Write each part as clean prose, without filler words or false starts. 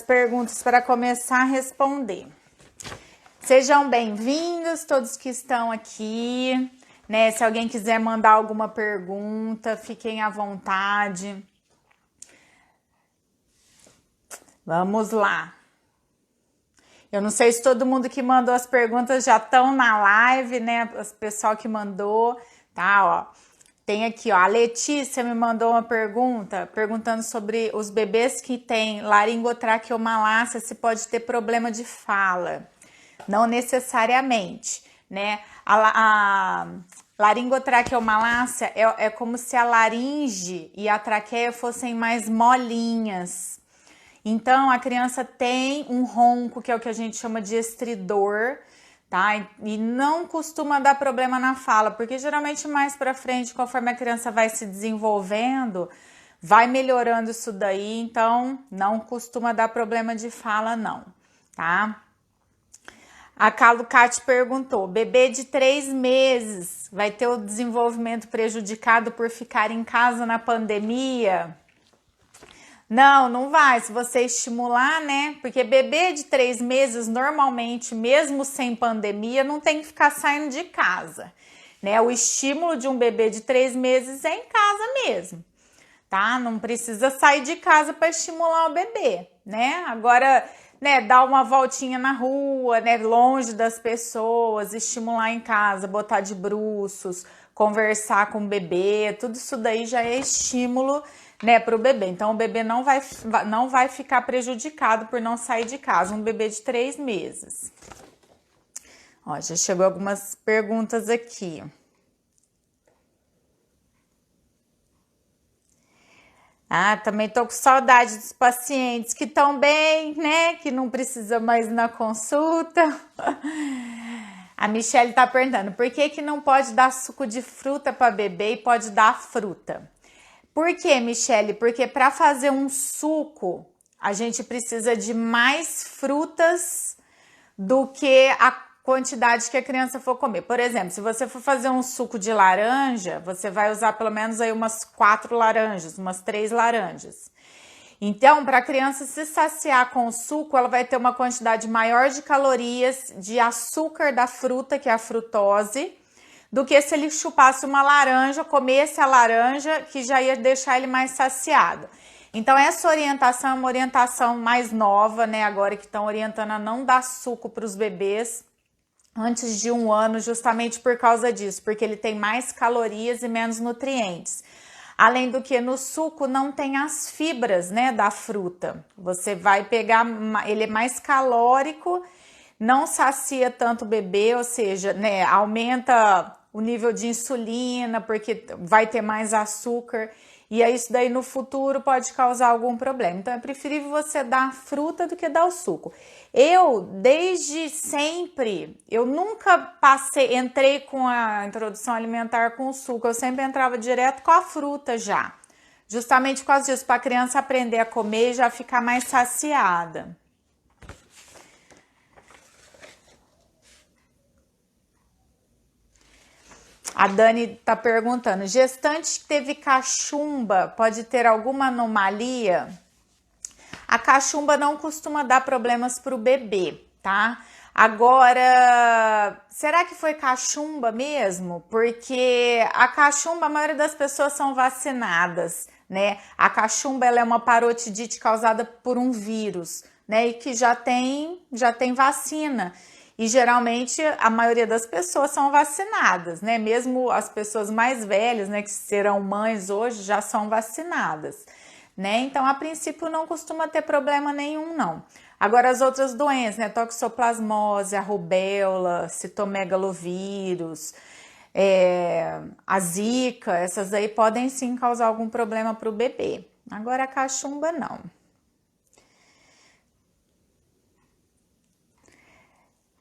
perguntas para começar a responder. Sejam bem-vindos todos que estão aqui, né? Se alguém quiser mandar alguma pergunta, fiquem à vontade. Vamos lá. Eu não sei se todo mundo que mandou as perguntas já estão na live, né? O pessoal que mandou, tá? Ó, tem aqui, ó, a Letícia me mandou uma pergunta, perguntando sobre os bebês que têm laringotraqueomalácia, se pode ter problema de fala. Não necessariamente, né? A laringotraqueomalácia é como se a laringe e a traqueia fossem mais molinhas. Então, a criança tem um ronco, que é o que a gente chama de estridor, tá? E não costuma dar problema na fala, porque geralmente mais pra frente, conforme a criança vai se desenvolvendo, vai melhorando isso daí, então não costuma dar problema de fala não, tá? A Calucate perguntou, bebê de 3 meses vai ter o desenvolvimento prejudicado por ficar em casa na pandemia? Não, não vai, se você estimular, né? Porque bebê de 3 meses, normalmente, mesmo sem pandemia, não tem que ficar saindo de casa, né? O estímulo de um bebê de 3 meses é em casa mesmo, tá? Não precisa sair de casa para estimular o bebê, né? Agora, né, dar uma voltinha na rua, né, longe das pessoas, estimular em casa, botar de bruços, conversar com o bebê, tudo isso daí já é estímulo, né, para o bebê. Então, o bebê não vai ficar prejudicado por não sair de casa, um bebê de 3 meses. Ó, já chegou algumas perguntas aqui. Ah, também tô com saudade dos pacientes que estão bem, né, que não precisa mais ir na consulta. A Michelle tá perguntando, por que não pode dar suco de fruta para bebê e pode dar fruta? Por quê, Michelle? Porque para fazer um suco, a gente precisa de mais frutas do que a quantidade que a criança for comer. Por exemplo, se você for fazer um suco de laranja, você vai usar pelo menos aí umas 4 laranjas, umas 3 laranjas. Então, para a criança se saciar com o suco, ela vai ter uma quantidade maior de calorias, de açúcar da fruta, que é a frutose, do que se ele chupasse uma laranja, comesse a laranja, que já ia deixar ele mais saciado. Então, essa orientação é uma orientação mais nova, né? Agora que estão orientando a não dar suco para os bebês antes de 1 ano, justamente por causa disso, porque ele tem mais calorias e menos nutrientes. Além do que no suco não tem as fibras, né, da fruta. Você vai pegar, ele é mais calórico, não sacia tanto o bebê, ou seja, né, aumenta o nível de insulina, porque vai ter mais açúcar, e aí isso daí no futuro pode causar algum problema. Então é preferível você dar fruta do que dar o suco. Eu, desde sempre, eu nunca entrei com a introdução alimentar com o suco, eu sempre entrava direto com a fruta já. Justamente por causa disso, para a criança aprender a comer e já ficar mais saciada. A Dani tá perguntando, gestante que teve cachumba pode ter alguma anomalia? A cachumba não costuma dar problemas para o bebê, tá? Agora, será que foi cachumba mesmo? Porque a cachumba, a maioria das pessoas são vacinadas, né? A cachumba, ela é uma parotidite causada por um vírus, né? E que já tem vacina. E geralmente a maioria das pessoas são vacinadas, né? Mesmo as pessoas mais velhas, né, que serão mães hoje, já são vacinadas, né? Então, a princípio, não costuma ter problema nenhum, não. Agora, as outras doenças, né? Toxoplasmose, a rubéola, citomegalovírus, a zika, essas aí podem sim causar algum problema para o bebê. Agora, a cachumba, não.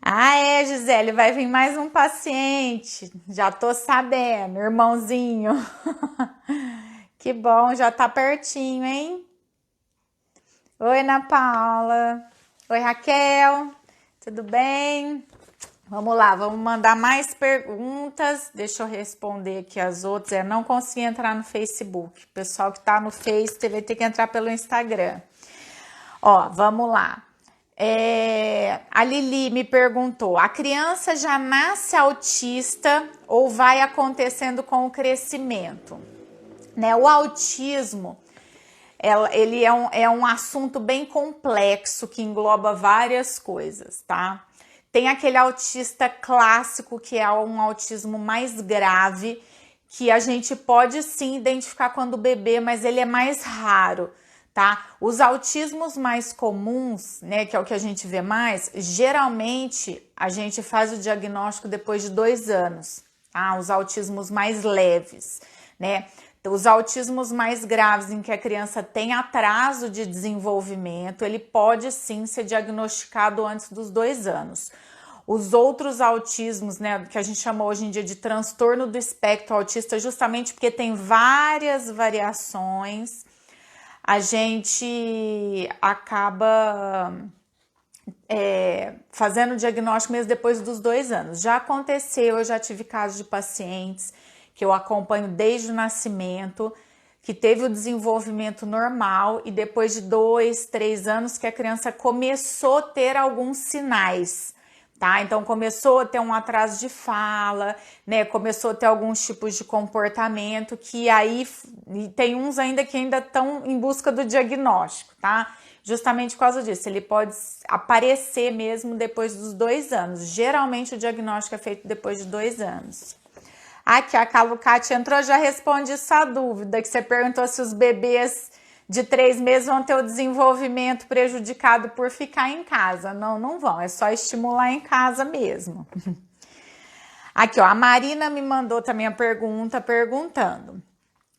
Ah, Gisele, vai vir mais um paciente. Já tô sabendo, irmãozinho. Que bom, já tá pertinho, hein? Oi, Ana Paula. Oi, Raquel. Tudo bem? Vamos lá, vamos mandar mais perguntas. Deixa eu responder aqui as outras. Não consegui entrar no Facebook. O pessoal que tá no Face vai ter que entrar pelo Instagram. Ó, vamos lá. A Lili me perguntou: a criança já nasce autista ou vai acontecendo com o crescimento? Né, o autismo, ele é um assunto bem complexo que engloba várias coisas, tá? Tem aquele autista clássico, que é um autismo mais grave, que a gente pode sim identificar quando bebê, mas ele é mais raro, tá? Os autismos mais comuns, né, que é o que a gente vê mais, geralmente a gente faz o diagnóstico depois de 2 anos, tá? Os autismos mais leves, né? Os autismos mais graves, em que a criança tem atraso de desenvolvimento, ele pode sim ser diagnosticado antes dos 2 anos. Os outros autismos, né, que a gente chama hoje em dia de transtorno do espectro autista, justamente porque tem várias variações, a gente acaba fazendo o diagnóstico mesmo depois dos 2 anos. Já aconteceu, eu já tive casos de pacientes que eu acompanho desde o nascimento, que teve o desenvolvimento normal e depois de 2, 3 anos que a criança começou a ter alguns sinais, tá? Então começou a ter um atraso de fala, né? Começou a ter alguns tipos de comportamento que aí tem uns ainda que ainda estão em busca do diagnóstico, tá? Justamente por causa disso, ele pode aparecer mesmo depois dos 2 anos. Geralmente o diagnóstico é feito depois de 2 anos. Aqui, a Calucate entrou, já responde essa dúvida, que você perguntou se os bebês de 3 meses vão ter o desenvolvimento prejudicado por ficar em casa. Não, não vão, é só estimular em casa mesmo. Aqui, ó, a Marina me mandou também a pergunta, perguntando: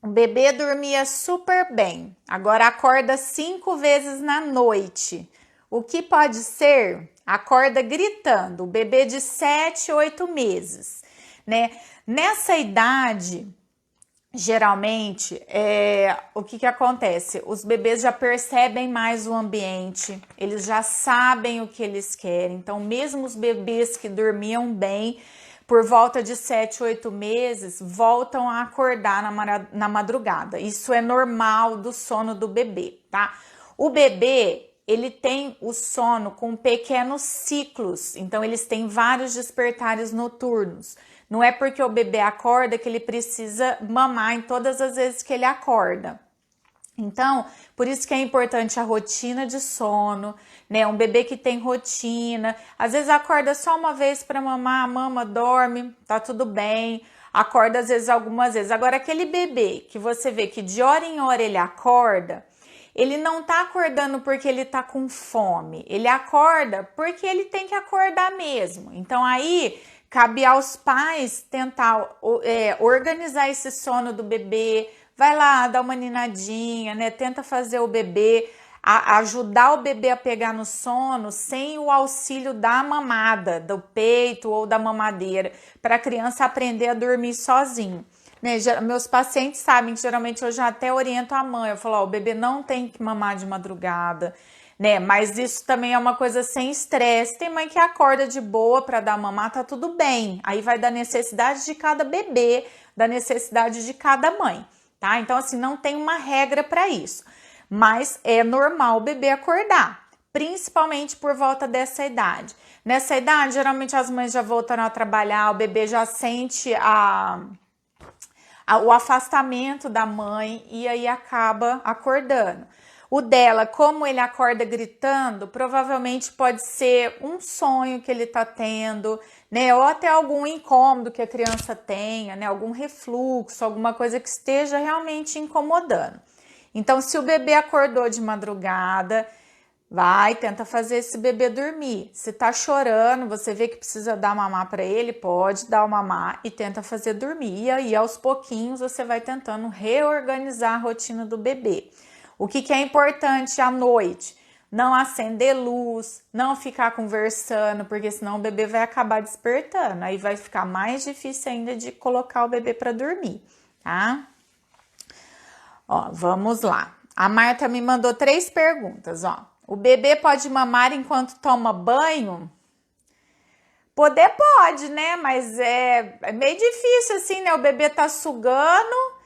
o bebê dormia super bem, agora acorda 5 vezes na noite. O que pode ser? Acorda gritando, o bebê de 7, 8 meses, né? Nessa idade, geralmente, o que acontece? Os bebês já percebem mais o ambiente, eles já sabem o que eles querem. Então, mesmo os bebês que dormiam bem, por volta de 7, 8 meses, voltam a acordar na madrugada. Isso é normal do sono do bebê, tá? O bebê, ele tem o sono com pequenos ciclos, então eles têm vários despertares noturnos. Não é porque o bebê acorda que ele precisa mamar em todas as vezes que ele acorda. Então, por isso que é importante a rotina de sono, né? Um bebê que tem rotina, às vezes acorda só uma vez para mamar, mama, dorme, tá tudo bem. Acorda às vezes algumas vezes. Agora, aquele bebê que você vê que de hora em hora ele acorda, ele não tá acordando porque ele tá com fome, ele acorda porque ele tem que acordar mesmo. Então, aí cabe aos pais tentar organizar esse sono do bebê. Vai lá, dá uma ninadinha, né? Tenta fazer o bebê, ajudar o bebê a pegar no sono sem o auxílio da mamada, do peito ou da mamadeira, para a criança aprender a dormir sozinho. Né? Meus pacientes sabem que geralmente eu já até oriento a mãe. Eu falo, ó, o bebê não tem que mamar de madrugada, né? Mas isso também é uma coisa sem estresse. Tem mãe que acorda de boa para dar mamar, tá tudo bem. Aí vai da necessidade de cada bebê, da necessidade de cada mãe, tá? Então, assim, não tem uma regra para isso. Mas é normal o bebê acordar, principalmente por volta dessa idade. Nessa idade, geralmente as mães já voltaram a trabalhar, o bebê já sente o afastamento da mãe e aí acaba acordando. O dela, como ele acorda gritando, provavelmente pode ser um sonho que ele tá tendo, né? Ou até algum incômodo que a criança tenha, né? Algum refluxo, alguma coisa que esteja realmente incomodando. Então, se o bebê acordou de madrugada, tenta fazer esse bebê dormir. Se tá chorando, você vê que precisa dar mamar para ele, pode dar o mamar e tenta fazer dormir. E aí, aos pouquinhos, você vai tentando reorganizar a rotina do bebê. O que é importante à noite? Não acender luz, não ficar conversando, porque senão o bebê vai acabar despertando. Aí vai ficar mais difícil ainda de colocar o bebê para dormir, tá? Ó, vamos lá. A Marta me mandou 3 perguntas, ó. O bebê pode mamar enquanto toma banho? Poder pode, né? Mas é meio difícil assim, né? O bebê tá sugando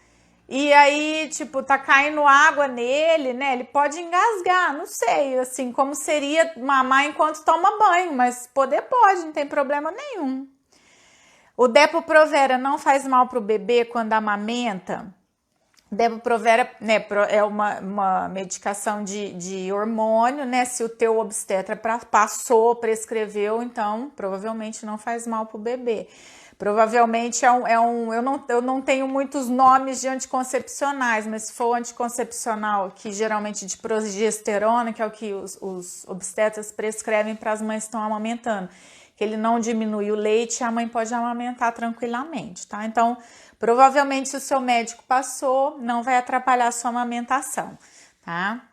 e aí, tipo, tá caindo água nele, né? Ele pode engasgar, não sei, assim, como seria mamar enquanto toma banho, mas poder pode, não tem problema nenhum. O Depo-Provera não faz mal pro bebê quando amamenta? Depo-Provera, né, é uma medicação de hormônio, né? Se o teu obstetra prescreveu, então provavelmente não faz mal pro bebê. Provavelmente eu não tenho muitos nomes de anticoncepcionais, mas se for o anticoncepcional, que geralmente de progesterona, que é o que os obstetras prescrevem para as mães que estão amamentando, que ele não diminui o leite, a mãe pode amamentar tranquilamente, tá? Então, provavelmente se o seu médico passou, não vai atrapalhar a sua amamentação, tá?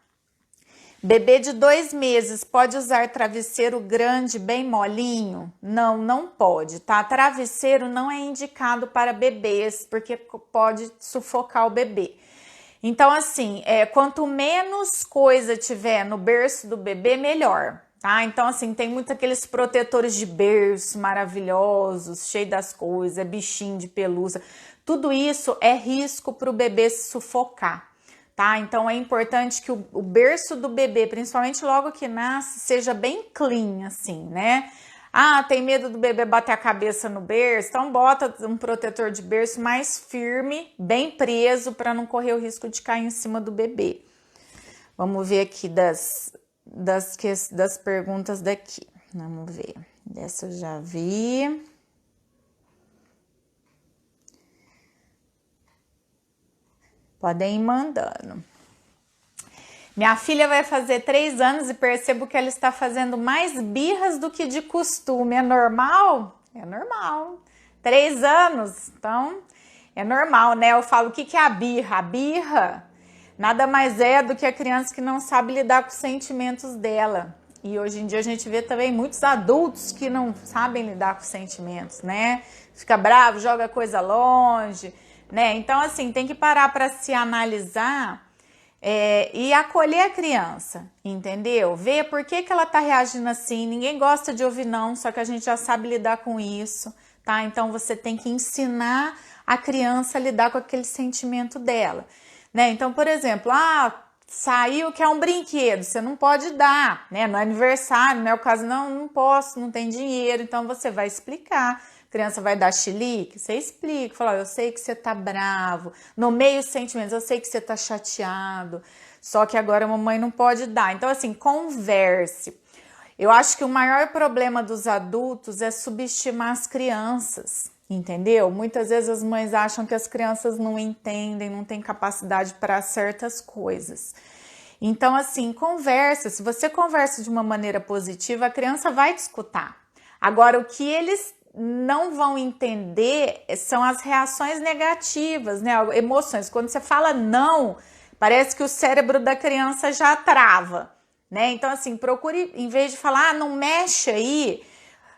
Bebê de 2 meses pode usar travesseiro grande, bem molinho? Não, não pode, tá? Travesseiro não é indicado para bebês, porque pode sufocar o bebê. Então, assim, quanto menos coisa tiver no berço do bebê, melhor, tá? Então, assim, tem muito aqueles protetores de berço maravilhosos, cheio das coisas, bichinho de pelúcia. Tudo isso é risco para o bebê se sufocar. Tá? Então é importante que o berço do bebê, principalmente logo que nasce, seja bem clean, assim, né? Ah, tem medo do bebê bater a cabeça no berço? Então bota um protetor de berço mais firme, bem preso, para não correr o risco de cair em cima do bebê. Vamos ver aqui das perguntas daqui. Vamos ver. Dessa eu já vi. Podem ir mandando. Minha filha vai fazer 3 anos e percebo que ela está fazendo mais birras do que de costume. É normal? É normal. 3 anos, então é normal, né? Eu falo, o que é a birra? A birra nada mais é do que a criança que não sabe lidar com os sentimentos dela. E hoje em dia a gente vê também muitos adultos que não sabem lidar com os sentimentos, né? Fica bravo, joga coisa longe, né? Então, assim, tem que parar para se analisar e acolher a criança, entendeu? Ver por que ela tá reagindo assim. Ninguém gosta de ouvir não, só que a gente já sabe lidar com isso, tá? Então, você tem que ensinar a criança a lidar com aquele sentimento dela, né? Então, por exemplo, saiu que é um brinquedo, você não pode dar, né? No aniversário, não é o caso, não posso, não tem dinheiro, então você vai explicar. A criança vai dar chilique, você explica, fala, eu sei que você tá bravo, no meio dos sentimentos, eu sei que você tá chateado, só que agora a mamãe não pode dar. Então, assim, converse. Eu acho que o maior problema dos adultos é subestimar as crianças, entendeu? Muitas vezes as mães acham que as crianças não entendem, não têm capacidade para certas coisas. Então, assim, conversa. Se você conversa de uma maneira positiva, a criança vai te escutar. Agora, o que eles não vão entender são as reações negativas, né? Emoções. Quando você fala não, parece que o cérebro da criança já trava, né? Então, assim, procure, em vez de falar, não mexe aí,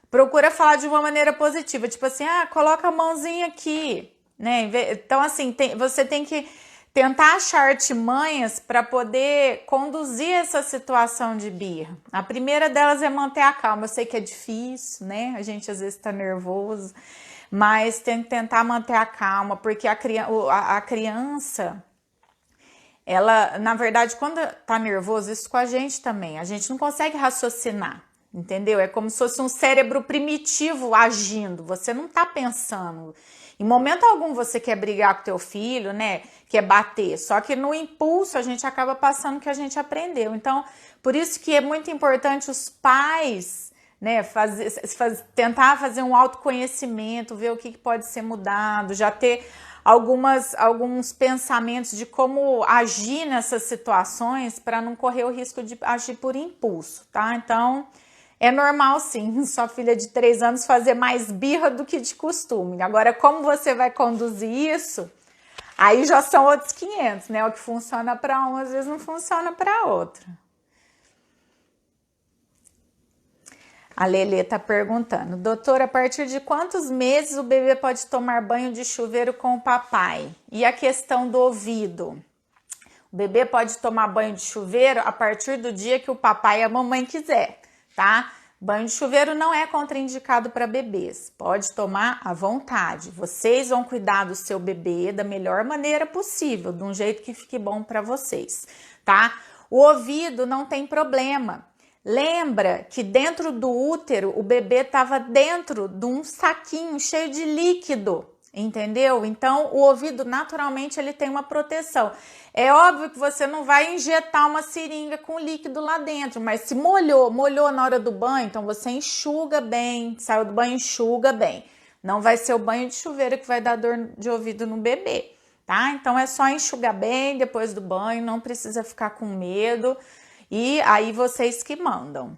procura falar de uma maneira positiva, tipo assim, coloca a mãozinha aqui, né? Então, assim, você tem que tentar achar artimanhas para poder conduzir essa situação de birra. A primeira delas é manter a calma. Eu sei que é difícil, né? A gente às vezes está nervoso, mas tem que tentar manter a calma, porque a criança, ela, na verdade, quando tá nervoso, isso com a gente também, a gente não consegue raciocinar, entendeu? É como se fosse um cérebro primitivo agindo, você não tá pensando. Em momento algum você quer brigar com teu filho, né? Quer bater. Só que no impulso a gente acaba passando o que a gente aprendeu. Então, por isso que é muito importante os pais, né? Tentar fazer um autoconhecimento, ver o que pode ser mudado, já ter alguns pensamentos de como agir nessas situações para não correr o risco de agir por impulso, tá? Então, é normal sim, sua filha de 3 anos fazer mais birra do que de costume. Agora, como você vai conduzir isso, aí já são outros 500, né? O que funciona para um, às vezes não funciona para outro. A Lelê tá perguntando, doutora, a partir de quantos meses o bebê pode tomar banho de chuveiro com o papai? E a questão do ouvido? O bebê pode tomar banho de chuveiro a partir do dia que o papai e a mamãe quiser, tá? Banho de chuveiro não é contraindicado para bebês, pode tomar à vontade. Vocês vão cuidar do seu bebê da melhor maneira possível, de um jeito que fique bom para vocês, tá? O ouvido não tem problema. Lembra que dentro do útero o bebê estava dentro de um saquinho cheio de líquido, entendeu? Então o ouvido naturalmente ele tem uma proteção. É óbvio que você não vai injetar uma seringa com líquido lá dentro, mas se molhou na hora do banho, então você enxuga bem, saiu do banho, enxuga bem. Não vai ser o banho de chuveiro que vai dar dor de ouvido no bebê, tá? Então é só enxugar bem depois do banho, não precisa ficar com medo. E aí vocês que mandam.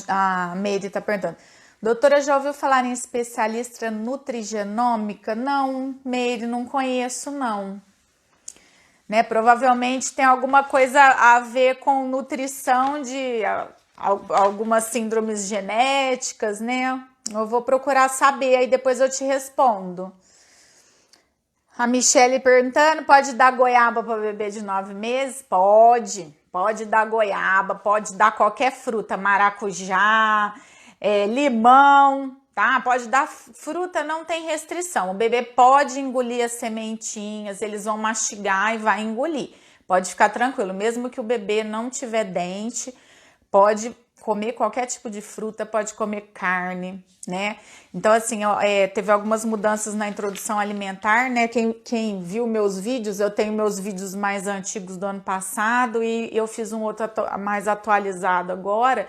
A Meire tá perguntando: doutora, já ouviu falar em especialista nutrigenômica? Não, Meire, não conheço não. Né? Provavelmente tem alguma coisa a ver com nutrição de algumas síndromes genéticas, né? Eu vou procurar saber, aí depois eu te respondo. A Michele perguntando, pode dar goiaba para bebê de 9 meses? Pode dar goiaba, pode dar qualquer fruta, maracujá, limão, tá? Pode dar fruta, não tem restrição. O bebê pode engolir as sementinhas, eles vão mastigar e vai engolir. Pode ficar tranquilo, mesmo que o bebê não tiver dente, pode comer qualquer tipo de fruta, pode comer carne, né? Então, assim, teve algumas mudanças na introdução alimentar, né? Quem viu meus vídeos, eu tenho meus vídeos mais antigos do ano passado e eu fiz um outro mais atualizado agora,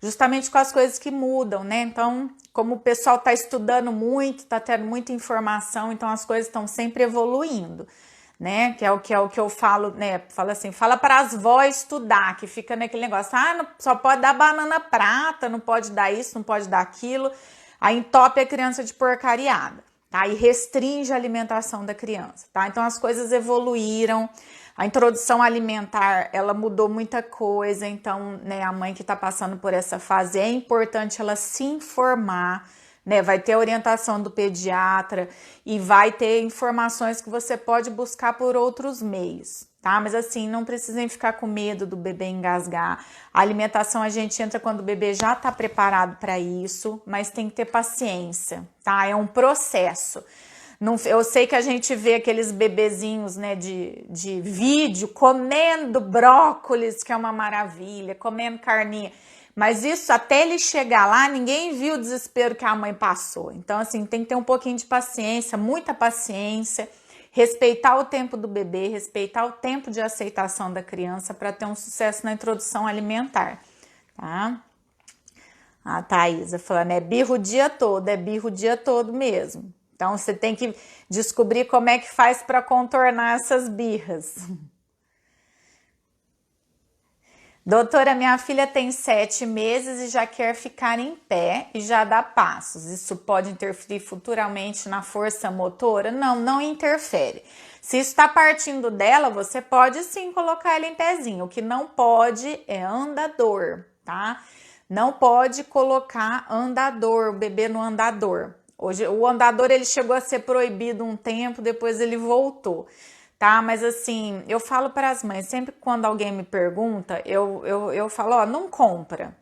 justamente com as coisas que mudam, né? Então, como o pessoal tá estudando muito, tá tendo muita informação, então as coisas estão sempre evoluindo, né? Que é o que eu falo, né? Fala assim, fala para as vós estudar, que fica naquele negócio, só pode dar banana prata, não pode dar isso, não pode dar aquilo, aí entope a criança de porcariada, tá? E restringe a alimentação da criança, tá? Então as coisas evoluíram, a introdução alimentar, ela mudou muita coisa, então, né, a mãe que tá passando por essa fase, é importante ela se informar, né, vai ter orientação do pediatra e vai ter informações que você pode buscar por outros meios, tá? Mas assim, não precisem ficar com medo do bebê engasgar. A alimentação a gente entra quando o bebê já tá preparado para isso, mas tem que ter paciência, tá? É um processo. Não, eu sei que a gente vê aqueles bebezinhos, né, de vídeo comendo brócolis, que é uma maravilha, comendo carninha. Mas isso, até ele chegar lá, ninguém viu o desespero que a mãe passou. Então, assim, tem que ter um pouquinho de paciência, muita paciência, respeitar o tempo do bebê, respeitar o tempo de aceitação da criança para ter um sucesso na introdução alimentar, tá? A Thaisa falando, é birro o dia todo mesmo. Então, você tem que descobrir como é que faz para contornar essas birras. Doutora, minha filha tem 7 meses e já quer ficar em pé e já dá passos. Isso pode interferir futuramente na força motora? Não, não interfere. Se isso está partindo dela, você pode sim colocar ela em pezinho. O que não pode é andador, tá? Não pode colocar andador, o bebê no andador. Hoje, o andador ele chegou a ser proibido um tempo, depois ele voltou. Tá, mas assim, eu falo para as mães, sempre quando alguém me pergunta, eu falo, ó, não compra.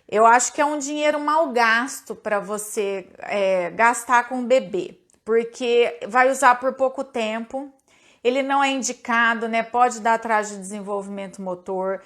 Eu acho que é um dinheiro mal gasto para você gastar com o bebê, porque vai usar por pouco tempo, ele não é indicado, né? Pode dar atraso de desenvolvimento motor,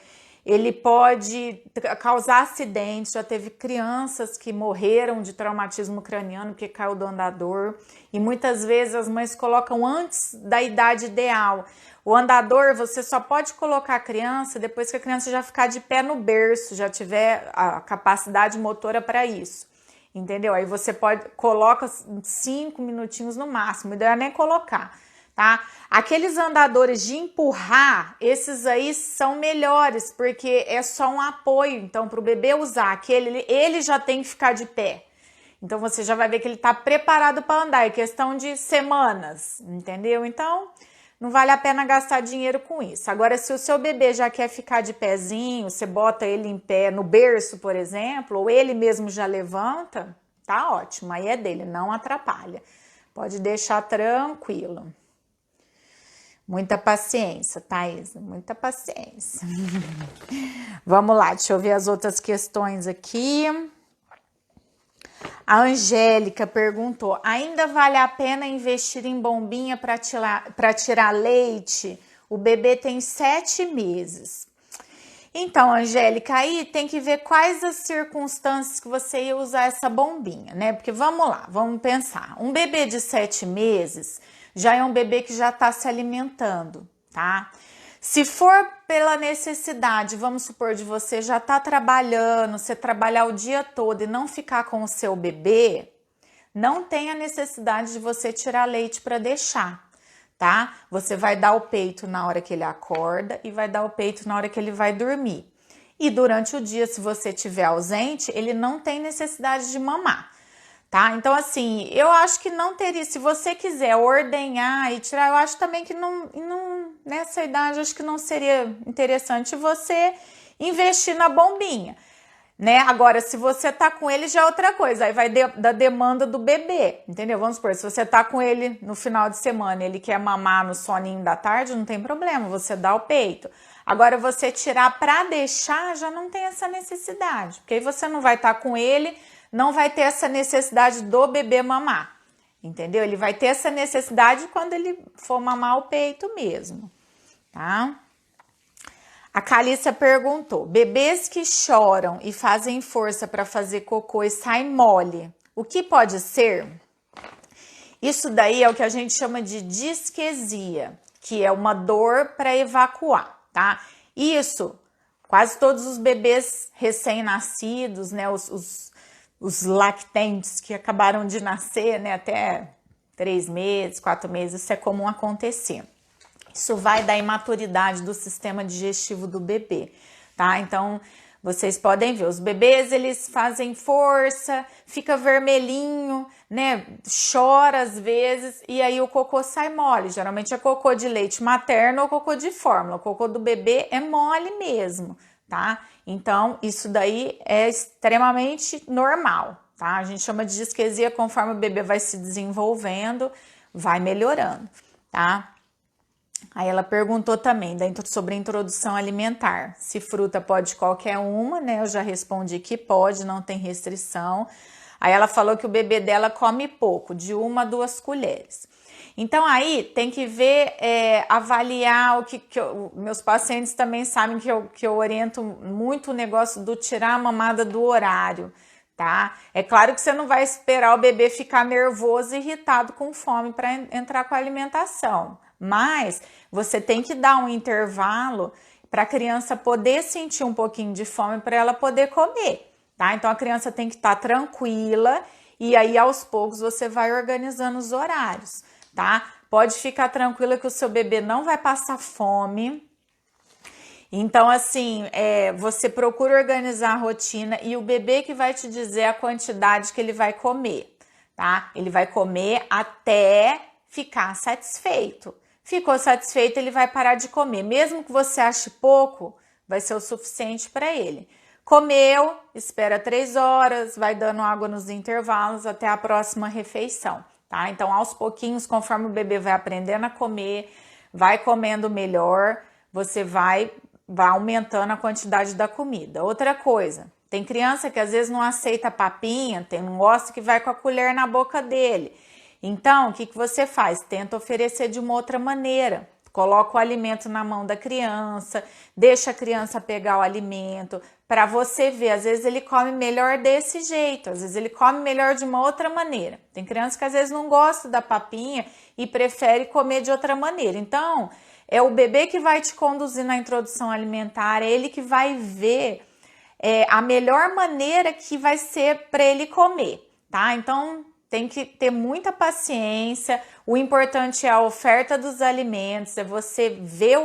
ele pode causar acidentes, já teve crianças que morreram de traumatismo craniano porque caiu do andador, e muitas vezes as mães colocam antes da idade ideal. O andador você só pode colocar a criança depois que a criança já ficar de pé no berço, já tiver a capacidade motora para isso, entendeu? Aí você coloca 5 minutinhos no máximo, ideal é nem colocar. Tá? Aqueles andadores de empurrar, esses aí são melhores, porque é só um apoio. Então, para o bebê usar aquele, ele já tem que ficar de pé. Então, você já vai ver que ele está preparado para andar, é questão de semanas, entendeu? Então, não vale a pena gastar dinheiro com isso. Agora, se o seu bebê já quer ficar de pezinho, você bota ele em pé no berço, por exemplo, ou ele mesmo já levanta, tá ótimo, aí é dele, não atrapalha. Pode deixar tranquilo. Muita paciência, Thaís, muita paciência. Vamos lá, deixa eu ver as outras questões aqui. A Angélica perguntou: ainda vale a pena investir em bombinha para tirar leite? O bebê tem 7 meses. Então, Angélica, aí tem que ver quais as circunstâncias que você ia usar essa bombinha, né? Porque vamos lá, vamos pensar. Um bebê de 7 meses já é um bebê que já está se alimentando, tá? Se for pela necessidade, vamos supor, de você já tá trabalhando, você trabalhar o dia todo e não ficar com o seu bebê, não tem a necessidade de você tirar leite para deixar, tá? Você vai dar o peito na hora que ele acorda e vai dar o peito na hora que ele vai dormir. E durante o dia, se você estiver ausente, ele não tem necessidade de mamar, tá? Então, assim, eu acho que não teria, se você quiser ordenhar e tirar, eu acho também que não nessa idade, acho que não seria interessante você investir na bombinha, né? Agora, se você tá com ele, já é outra coisa, aí vai da demanda do bebê, entendeu? Vamos supor, se você tá com ele no final de semana, ele quer mamar no soninho da tarde, não tem problema, você dá o peito. Agora, você tirar para deixar, já não tem essa necessidade, porque aí você não vai estar com ele, não vai ter essa necessidade do bebê mamar, entendeu? Ele vai ter essa necessidade quando ele for mamar o peito mesmo, tá? A Calissa perguntou: bebês que choram e fazem força para fazer cocô e saem mole, o que pode ser? Isso daí é o que a gente chama de disquesia, que é uma dor para evacuar, tá? Isso, quase todos os bebês recém-nascidos, né, os lactentes que acabaram de nascer, né, até 3 meses, 4 meses, isso é comum acontecer. Isso vai da imaturidade do sistema digestivo do bebê, tá? Então, vocês podem ver, os bebês, eles fazem força, fica vermelhinho, né? Chora às vezes e aí o cocô sai mole. Geralmente é cocô de leite materno ou cocô de fórmula. O cocô do bebê é mole mesmo, tá? Então, isso daí é extremamente normal, tá? A gente chama de disquesia conforme o bebê vai se desenvolvendo, vai melhorando, tá? Aí ela perguntou também sobre a introdução alimentar, se fruta pode qualquer uma, né? Eu já respondi que pode, não tem restrição. Aí ela falou que o bebê dela come pouco, de 1 a 2 colheres. Então aí tem que ver, avaliar meus pacientes também sabem que eu oriento muito o negócio do tirar a mamada do horário, tá? É claro que você não vai esperar o bebê ficar nervoso e irritado com fome para entrar com a alimentação, mas você tem que dar um intervalo para a criança poder sentir um pouquinho de fome para ela poder comer, tá? Então a criança tem que estar tranquila e aí aos poucos você vai organizando os horários, tá? Pode ficar tranquila que o seu bebê não vai passar fome. Então, assim, você procura organizar a rotina e o bebê que vai te dizer a quantidade que ele vai comer, tá? Ele vai comer até ficar satisfeito. Ficou satisfeito, ele vai parar de comer. Mesmo que você ache pouco, vai ser o suficiente para ele. Comeu, espera 3 horas, vai dando água nos intervalos até a próxima refeição, tá? Então, aos pouquinhos, conforme o bebê vai aprendendo a comer, vai comendo melhor, você vai aumentando a quantidade da comida. Outra coisa, tem criança que às vezes não aceita papinha, não gosta que vai com a colher na boca dele. Então, o que você faz? Tenta oferecer de uma outra maneira. Coloca o alimento na mão da criança, deixa a criança pegar o alimento, para você ver, às vezes ele come melhor desse jeito, às vezes ele come melhor de uma outra maneira. Tem criança que às vezes não gosta da papinha e prefere comer de outra maneira. Então, é o bebê que vai te conduzir na introdução alimentar, é ele que vai ver a melhor maneira que vai ser para ele comer, tá? Então, tem que ter muita paciência. O importante é a oferta dos alimentos, é você ver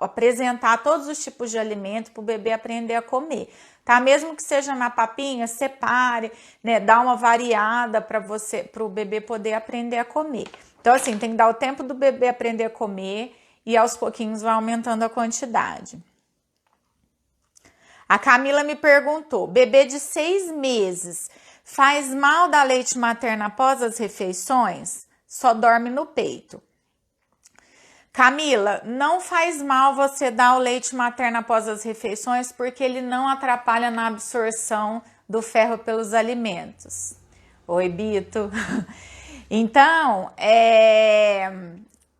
apresentar todos os tipos de alimento para o bebê aprender a comer, tá? Mesmo que seja na papinha, separe, né? Dá uma variada para o bebê poder aprender a comer. Então, assim, tem que dar o tempo do bebê aprender a comer e aos pouquinhos vai aumentando a quantidade. A Camila me perguntou: bebê de 6 meses faz mal dar leite materno após as refeições? Só dorme no peito. Camila, não faz mal você dar o leite materno após as refeições, porque ele não atrapalha na absorção do ferro pelos alimentos. Oi, Bito. Então,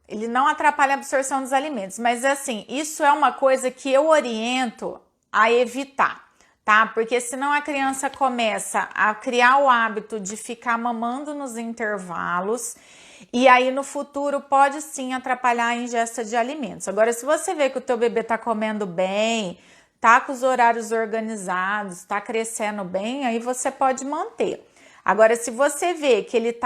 ele não atrapalha a absorção dos alimentos, mas assim, isso é uma coisa que eu oriento a evitar, tá? Porque senão a criança começa a criar o hábito de ficar mamando nos intervalos e aí no futuro pode sim atrapalhar a ingesta de alimentos. Agora, se você vê que o teu bebê tá comendo bem, tá com os horários organizados, tá crescendo bem, aí você pode manter. Agora, se você vê que ele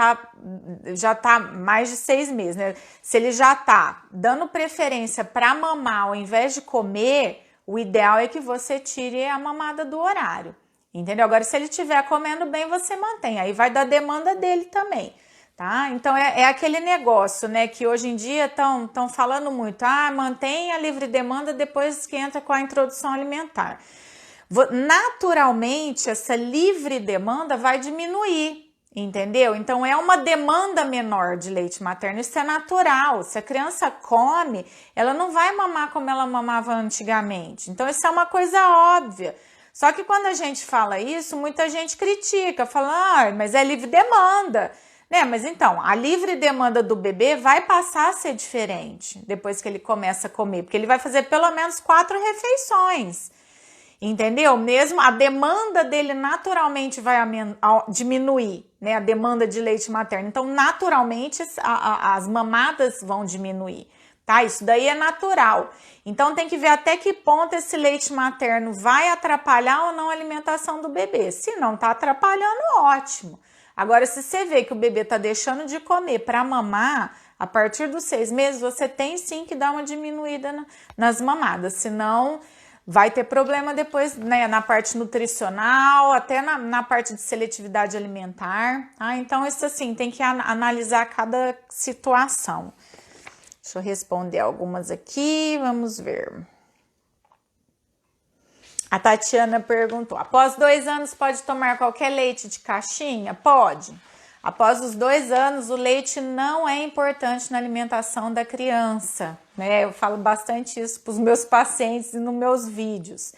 já tá mais de 6 meses, né? Se ele já tá dando preferência para mamar ao invés de comer, o ideal é que você tire a mamada do horário, entendeu? Agora, se ele estiver comendo bem, você mantém. Aí vai da demanda dele também, tá? Então, é aquele negócio, né? Que hoje em dia estão falando muito. Ah, mantém a livre demanda depois que entra com a introdução alimentar. Naturalmente, essa livre demanda vai diminuir, entendeu? Então, é uma demanda menor de leite materno, isso é natural. Se a criança come, ela não vai mamar como ela mamava antigamente. Então, isso é uma coisa óbvia. Só que quando a gente fala isso, muita gente critica, fala, ah, mas é livre demanda. Né? Mas então, a livre demanda do bebê vai passar a ser diferente depois que ele começa a comer, porque ele vai fazer pelo menos 4 refeições. Entendeu? Mesmo a demanda dele naturalmente vai diminuir, né? A demanda de leite materno. Então, naturalmente, as mamadas vão diminuir, tá? Isso daí é natural. Então, tem que ver até que ponto esse leite materno vai atrapalhar ou não a alimentação do bebê. Se não tá atrapalhando, ótimo. Agora, se você vê que o bebê tá deixando de comer para mamar, a partir dos 6 meses, você tem sim que dar uma diminuída nas mamadas, senão vai ter problema depois, né, na parte nutricional, até na parte de seletividade alimentar, tá? Então, isso assim, tem que analisar cada situação. Deixa eu responder algumas aqui, vamos ver. A Tatiana perguntou, após 2 anos pode tomar qualquer leite de caixinha? Pode. Após os 2 anos, o leite não é importante na alimentação da criança, né? Eu falo bastante isso para os meus pacientes e nos meus vídeos.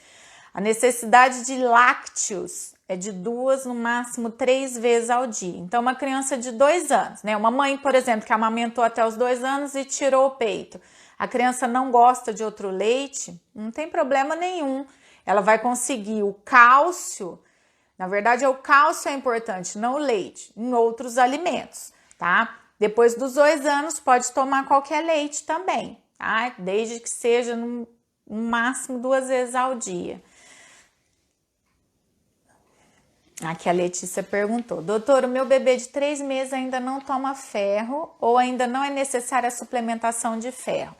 A necessidade de lácteos é de 2, no máximo 3 vezes ao dia. Então, uma criança de 2 anos, né? Uma mãe, por exemplo, que amamentou até os 2 anos e tirou o peito. A criança não gosta de outro leite, não tem problema nenhum. Ela vai conseguir o cálcio. Na verdade, o cálcio é importante, não o leite, em outros alimentos, tá? Depois dos 2 anos, pode tomar qualquer leite também, tá? Desde que seja no máximo 2 vezes ao dia. Aqui a Letícia perguntou, doutor, o meu bebê de 3 meses ainda não toma ferro ou ainda não é necessária a suplementação de ferro?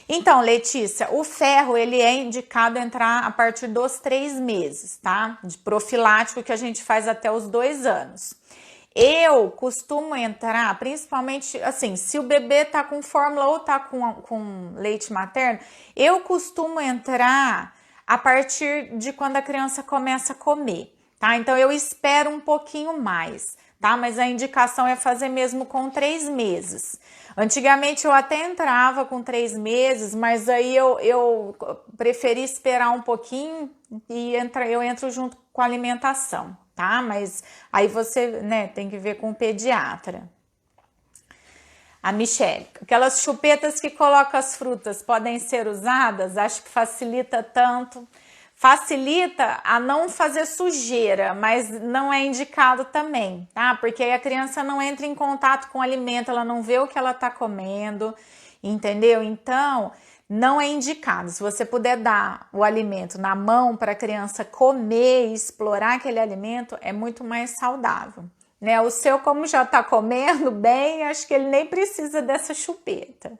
Então, Letícia, o ferro, ele é indicado entrar a partir dos 3 meses, tá? De profilático que a gente faz até os 2 anos. Eu costumo entrar, principalmente, assim, se o bebê tá com fórmula ou tá com leite materno, eu costumo entrar a partir de quando a criança começa a comer, tá? Então, eu espero um pouquinho mais, tá? Mas a indicação é fazer mesmo com 3 meses. Antigamente eu até entrava com 3 meses, mas aí eu preferi esperar um pouquinho e eu entro junto com a alimentação, tá? Mas aí você, né, tem que ver com o pediatra. A Michelle, aquelas chupetas que colocam as frutas podem ser usadas? Acho que facilita tanto. Facilita a não fazer sujeira, mas não é indicado também, tá? Porque aí a criança não entra em contato com o alimento, ela não vê o que ela tá comendo, entendeu? Então, não é indicado. Se você puder dar o alimento na mão para a criança comer e explorar aquele alimento, é muito mais saudável, né? O seu, como já tá comendo bem, acho que ele nem precisa dessa chupeta.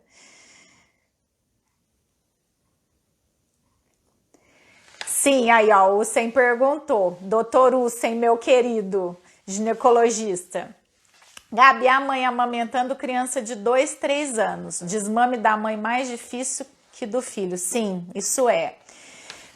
Sim, aí ó, o Hussein perguntou, doutor Hussein, meu querido ginecologista. Gabi, a mãe amamentando criança de 2, 3 anos, desmame da mãe mais difícil que do filho. Sim, isso é.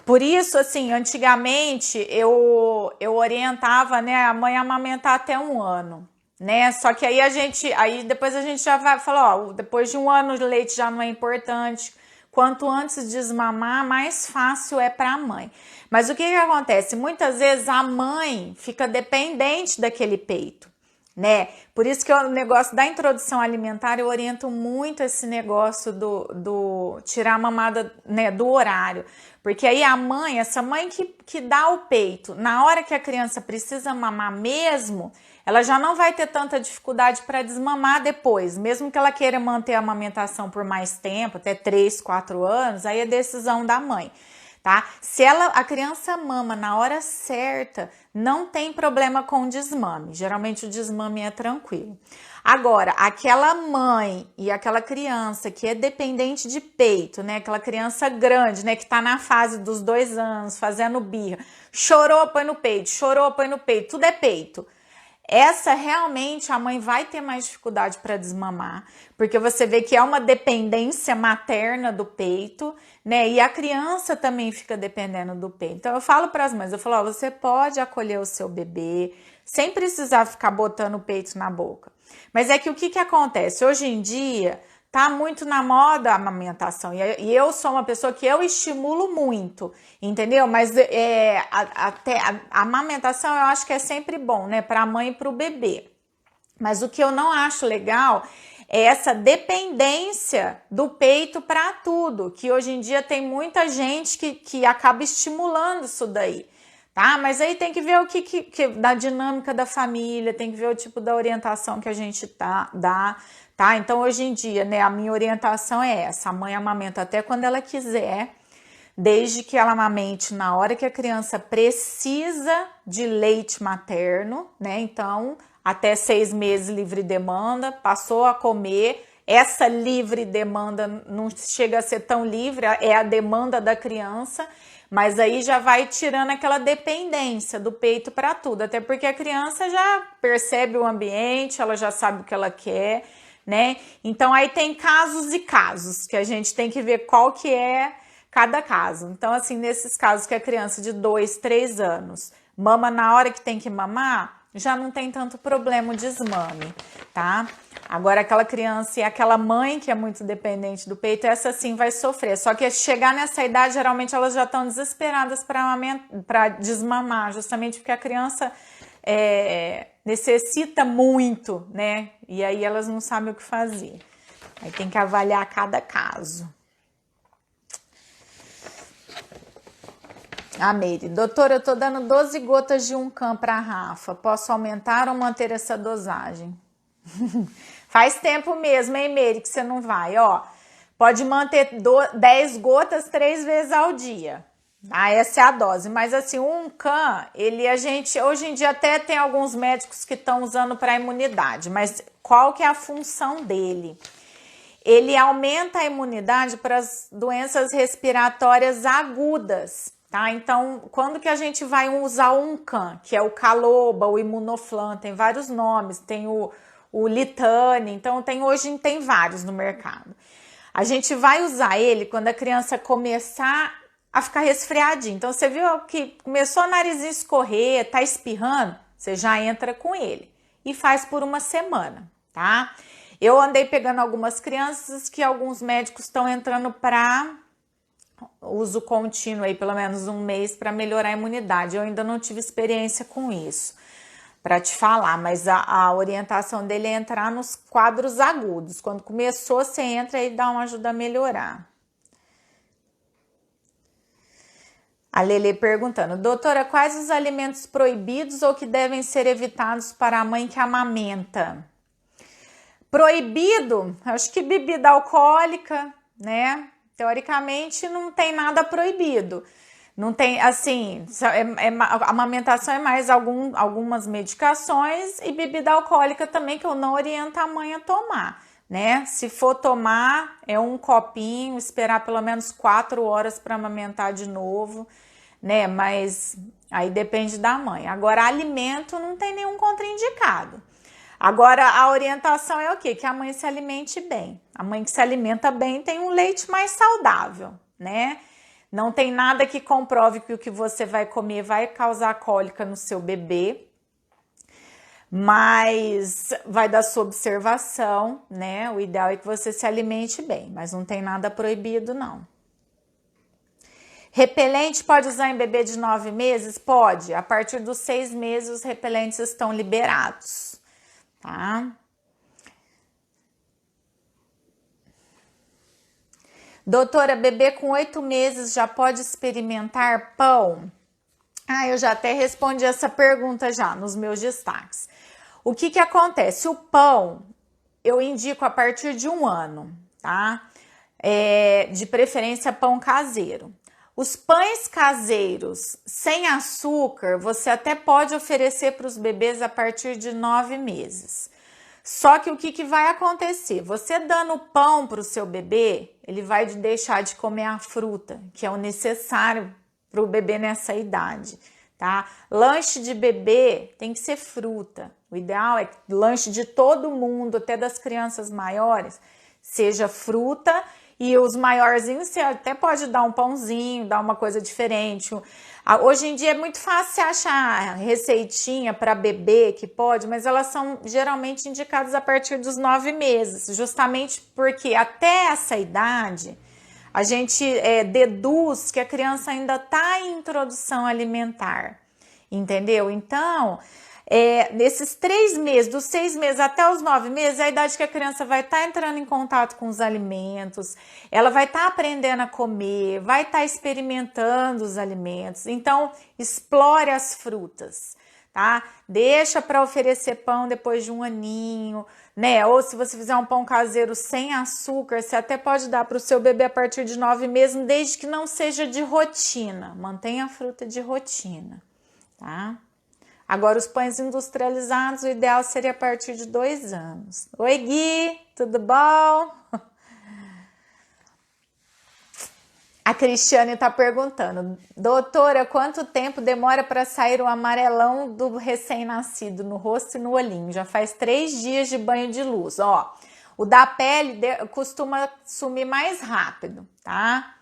Por isso, assim, antigamente eu orientava, né, a mãe a amamentar até 1 ano. né? Só que aí depois a gente já vai falar, ó, depois de 1 ano de leite já não é importante. Quanto antes desmamar, mais fácil é para a mãe. Mas o que que acontece? Muitas vezes a mãe fica dependente daquele peito, né? Por isso que o negócio da introdução alimentar, eu oriento muito esse negócio do tirar a mamada, né, do horário. Porque aí a mãe, essa mãe que dá o peito, na hora que a criança precisa mamar mesmo, ela já não vai ter tanta dificuldade para desmamar depois, mesmo que ela queira manter a amamentação por mais tempo, até 3, 4 anos, aí é decisão da mãe, tá? Se a criança mama na hora certa, não tem problema com desmame. Geralmente o desmame é tranquilo. Agora, aquela mãe e aquela criança que é dependente de peito, né? Aquela criança grande, né? Que tá na fase dos 2 anos, fazendo birra. Chorou, põe no peito. Chorou, põe no peito. Tudo é peito. Essa realmente a mãe vai ter mais dificuldade para desmamar, porque você vê que é uma dependência materna do peito, né? E a criança também fica dependendo do peito. Então eu falo para as mães, eu falo, ó, você pode acolher o seu bebê sem precisar ficar botando o peito na boca. Mas é que o que acontece? Hoje em dia tá muito na moda a amamentação e eu sou uma pessoa que eu estimulo muito, entendeu? Mas até a amamentação eu acho que é sempre bom, né? Para a mãe e para o bebê. Mas o que eu não acho legal é essa dependência do peito para tudo, que hoje em dia tem muita gente que acaba estimulando isso daí. Tá? Mas aí tem que ver o que da dinâmica da família, tem que ver o tipo da orientação que a gente dá, tá? Então hoje em dia, né, a minha orientação é essa: a mãe amamenta até quando ela quiser, desde que ela amamente na hora que a criança precisa de leite materno, né? Então, até 6 meses livre demanda, passou a comer. Essa livre demanda não chega a ser tão livre, é a demanda da criança, mas aí já vai tirando aquela dependência do peito para tudo, até porque a criança já percebe o ambiente, ela já sabe o que ela quer, né? Então aí tem casos e casos que a gente tem que ver qual que é cada caso. Então, assim, nesses casos que a criança de 2, 3 anos mama na hora que tem que mamar, já não tem tanto problema o desmame, tá? Agora, aquela criança e aquela mãe que é muito dependente do peito, essa sim vai sofrer. Só que chegar nessa idade, geralmente elas já estão desesperadas para desmamar, justamente porque a criança necessita muito, né? E aí elas não sabem o que fazer. Aí tem que avaliar cada caso. A Meire, doutora, eu tô dando 12 gotas de 1 para a Rafa. Posso aumentar ou manter essa dosagem? Faz tempo mesmo, hein, Meire, que você não vai, ó. Pode manter 10 gotas 3 vezes ao dia. Ah, essa é a dose. Mas assim, o 1 hoje em dia até tem alguns médicos que estão usando para imunidade. Mas qual que é a função dele? Ele aumenta a imunidade para as doenças respiratórias agudas. Tá? Então, quando que a gente vai usar o Uncan, que é o Caloba, o Imunoflan, tem vários nomes, tem o Litane, então hoje tem vários no mercado. A gente vai usar ele quando a criança começar a ficar resfriadinha. Então, você viu que começou o narizinho escorrer, tá espirrando, você já entra com ele e faz por 1 semana, tá? Eu andei pegando algumas crianças que alguns médicos estão entrando para uso contínuo aí, pelo menos 1 mês, para melhorar a imunidade. Eu ainda não tive experiência com isso, para te falar, mas a orientação dele é entrar nos quadros agudos. Quando começou, você entra e dá uma ajuda a melhorar. A Lele perguntando, doutora, quais os alimentos proibidos ou que devem ser evitados para a mãe que amamenta? Proibido, acho que bebida alcoólica, né? Teoricamente não tem nada proibido. Não tem, assim, a amamentação é mais algumas medicações e bebida alcoólica também, que eu não oriento a mãe a tomar, né? Se for tomar, é 1 copinho, esperar pelo menos 4 horas para amamentar de novo, né? Mas aí depende da mãe. Agora, alimento não tem nenhum contraindicado. Agora, a orientação é o quê? Que a mãe se alimente bem. A mãe que se alimenta bem tem um leite mais saudável, né? Não tem nada que comprove que o que você vai comer vai causar cólica no seu bebê. Mas vai da sua observação, né? O ideal é que você se alimente bem, mas não tem nada proibido, não. Repelente pode usar em bebê de 9 meses? Pode. A partir dos 6 meses, os repelentes estão liberados, tá? Doutora, bebê com 8 meses já pode experimentar pão? Eu já até respondi essa pergunta já nos meus destaques. O que acontece? O pão, eu indico a partir de 1 ano, tá? De preferência pão caseiro. Os pães caseiros sem açúcar, você até pode oferecer para os bebês a partir de 9 meses. Só que o que vai acontecer? Você dando pão para o seu bebê, ele vai deixar de comer a fruta, que é o necessário para o bebê nessa idade, tá? Lanche de bebê tem que ser fruta. O ideal é que lanche de todo mundo, até das crianças maiores, seja fruta. E os maiorzinhos você até pode dar um pãozinho, dar uma coisa diferente. Hoje em dia é muito fácil achar receitinha para bebê que pode, mas elas são geralmente indicadas a partir dos 9 meses, justamente porque até essa idade a gente deduz que a criança ainda está em introdução alimentar, entendeu? Então, nesses 3 meses, dos 6 meses até os 9 meses, é a idade que a criança vai estar entrando em contato com os alimentos, ela vai estar aprendendo a comer, vai estar experimentando os alimentos. Então, explore as frutas, tá? Deixa para oferecer pão depois de 1 aninho, né? Ou se você fizer um pão caseiro sem açúcar, você até pode dar para o seu bebê a partir de 9 meses, desde que não seja de rotina. Mantenha a fruta de rotina, tá? Agora, os pães industrializados, o ideal seria a partir de 2 anos. Oi, Gui, tudo bom? A Cristiane está perguntando, doutora, quanto tempo demora para sair o amarelão do recém-nascido no rosto e no olhinho? Já faz 3 dias de banho de luz. Ó, o da pele costuma sumir mais rápido, tá?